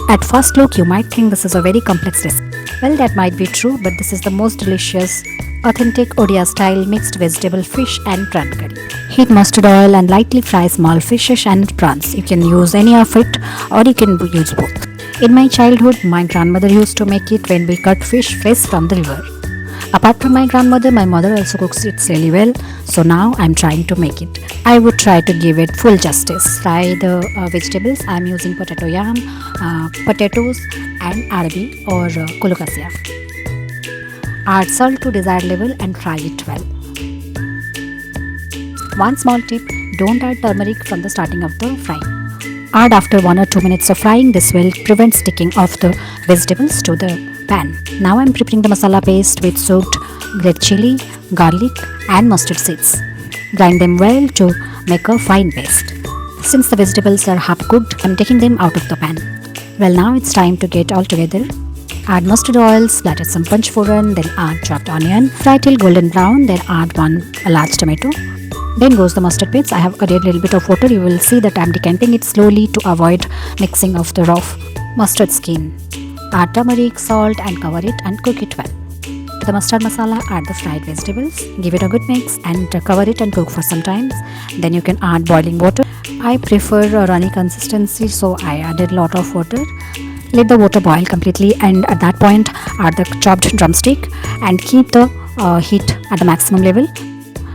At first look, you might think this is a very complex recipe. Well, that might be true, but this is the most delicious, authentic Odia-style mixed vegetable fish and prawn curry. Heat mustard oil and lightly fry small fishes and prawns. You can use any of it or you can use both. In my childhood, my grandmother used to make it when we cut fish fresh from the river. Apart from my grandmother, my mother also cooks it really well, so now I'm trying to make it. I would try to give it full justice. Fry the vegetables. I'm using potato yam, potatoes and arbi or Colocasia. Add salt to desired level and fry it well. One small tip, don't add turmeric from the starting of the frying. Add after 1 or 2 minutes of frying. This will prevent sticking of the vegetables to the pan. Now I'm preparing the masala paste with soaked red chili, garlic and mustard seeds. Grind them well to make a fine paste. Since the vegetables are half cooked, I'm taking them out of the pan. Well, now it's time to get all together. Add mustard oil, splatter some Panch phoron, then add chopped onion. Fry till golden brown, then add a large tomato. Then goes the mustard paste. I have added a little bit of water. You will see that I am decanting it slowly to avoid mixing of the raw mustard skin. Add turmeric, salt and cover it and cook it well. To the mustard masala, add the fried vegetables. Give it a good mix and cover it and cook for some time. Then you can add boiling water. I prefer a runny consistency, so I added a lot of water. Let the water boil completely and at that point add the chopped drumstick and keep the heat at the maximum level.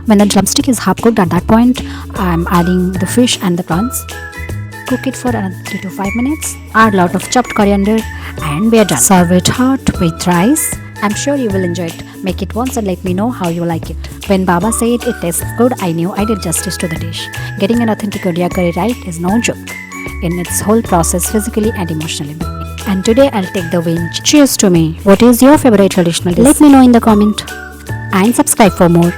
When the drumstick is half cooked, at that point I am adding the fish and the prawns. Cook it for another 3 to 5 minutes. Add a lot of chopped coriander and we are done. Serve it hot with rice. I'm sure you will enjoy it. Make it once and let me know how you like it. When Baba said it tastes good, I knew I did justice to the dish. Getting an authentic Odia curry right is no joke in its whole process, physically and emotionally. And today I'll take the win. Cheers to me. What is your favorite traditional dish? Let me know in the comment and subscribe for more.